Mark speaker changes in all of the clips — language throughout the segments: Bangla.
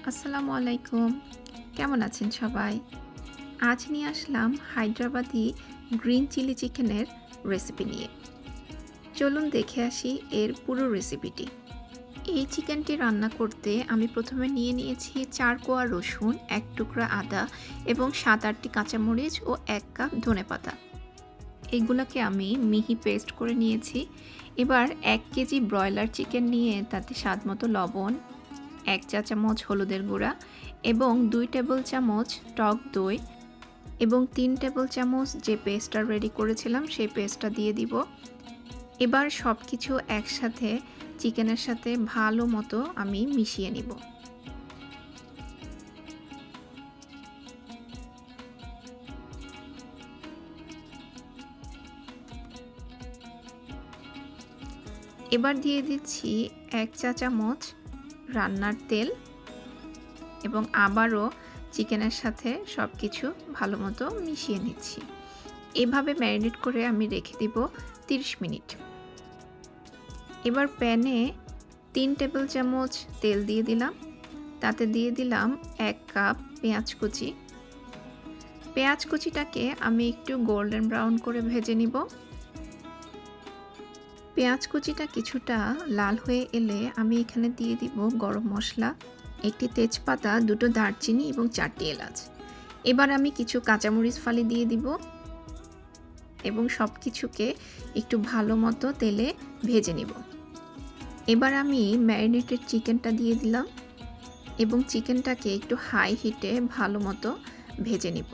Speaker 1: আসসালামু আলাইকুম। কেমন আছেন সবাই? আজ নিয়ে আসলাম হায়দ্রাবাদি গ্রিন চিলি চিকেনের রেসিপি নিয়ে। চলুন দেখে আসি এর পুরো রেসিপিটি। এই চিকেনটি রান্না করতে আমি প্রথমে নিয়ে নিয়েছি ৪ কোয়া রসুন, ১ টুকরা আদা এবং ৭-৮টি কাঁচামরিচ ও ১ কাপ ধনেপাতা। এগুলোকে আমি মিহি পেস্ট করে নিয়েছি। এবার ১ কেজি ব্রয়লার চিকেন নিয়ে তাতে স্বাদমতো লবণ, ১ চা চামচ হলুদের গুঁড়া এবং ২ টেবিল চামচ টক দই এবং ৩ টেবিল চামচ যে পেস্টটা রেডি করেছিলাম সেই পেস্টটা দিয়ে দিব। এবার সব কিছু একসাথে চিকেনের সাথে ভালো মতো আমি মিশিয়ে নিব। এবার দিয়ে দিচ্ছি ১ চা চামচ রান্নার তেল এবং আবারও চিকেনের সাথে সব কিছু ভালো মতো মিশিয়ে নিচ্ছি। এভাবে ম্যারিনেট করে আমি রেখে দিব ৩০ মিনিট। এবার প্যানে ৩ টেবিল চামচ তেল দিয়ে দিলাম। তাতে দিয়ে দিলাম ১ কাপ পেঁয়াজ কুচি। পেঁয়াজ কুচিটাকে আমি একটু গোল্ডেন ব্রাউন করে ভেজে নিব। পেঁয়াজ কুচিটা কিছুটা লাল হয়ে এলে আমি এখানে দিয়ে দিব গরম মশলা, ১টি তেজপাতা, ২টো দারচিনি এবং ৪টি এলাচ। এবার আমি কিছু কাঁচামরিচ ফালি দিয়ে দিব এবং সব কিছুকে একটু ভালো মতো তেলে ভেজে নিব। এবার আমি ম্যারিনেটেড চিকেনটা দিয়ে দিলাম এবং চিকেনটাকে একটু হাই হিটে ভালো মতো ভেজে নিব।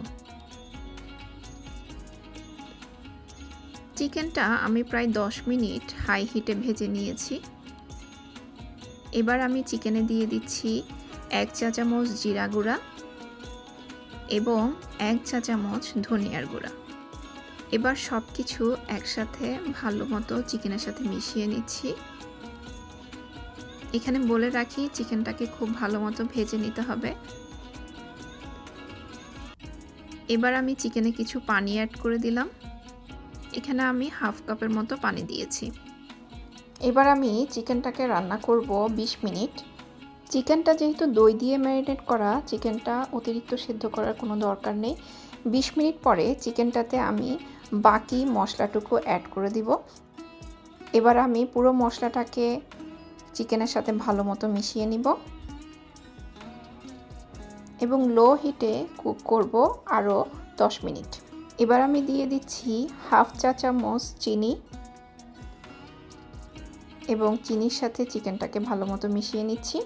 Speaker 1: চিকেনটা আমি প্রায় ১০ মিনিট হাই হিটে ভেজে নিয়েছি। এবার আমি চিকেনে দিয়ে দিচ্ছি ১ চা চামচ জিরা গুঁড়া এবং ১ চা চামচ ধনিয়ার গুঁড়া। এবার সব কিছু একসাথে ভালো মতো চিকেনের সাথে মিশিয়ে নিচ্ছি। এখানে বলে রাখি চিকেনটাকে খুব ভালো মতো ভেজে নিতে হবে। এবার আমি চিকেনে কিছু পানি অ্যাড করে দিলাম। এখানে আমি হাফ কাপের মতো পানি দিয়েছি। এবার আমি চিকেনটাকে রান্না করব ২০ মিনিট। চিকেনটা যেহেতু দই দিয়ে ম্যারিনেট করা, চিকেনটা অতিরিক্ত সিদ্ধ করার কোনো দরকার নেই। ২০ মিনিট পরে চিকেনটাতে আমি বাকি মশলাটুকু অ্যাড করে দিব। এবার আমি পুরো মশলাটাকে চিকেনের সাথে ভালো মতো মিশিয়ে নিব এবং লো হিটে কুক করব আরও ১০ মিনিট। এবার আমি দিয়ে দিচ্ছি হাফ চা চামচ চিনি এবং চিনির সাথে চিকেনটাকে ভালো মতো মিশিয়ে নিচ্ছি।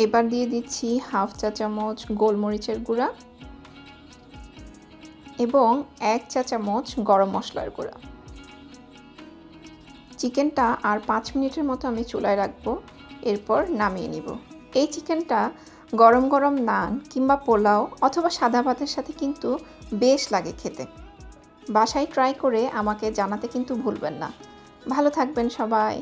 Speaker 1: এবার দিয়ে দিচ্ছি হাফ চা চামচ গোলমরিচের গুঁড়া এবং ১ চা চামচ গরম মশলার গুঁড়া। চিকেনটা আর ৫ মিনিটের মতো আমি চুলায় রাখবো, এরপর নামিয়ে নিব। এই চিকেনটা গরম গরম নান কিংবা পোলাও অথবা সাদা ভাতের সাথে কিন্তু বেশ লাগে খেতে। বাসায় ট্রাই করে আমাকে জানাতে কিন্তু ভুলবেন না। ভালো থাকবেন সবাই।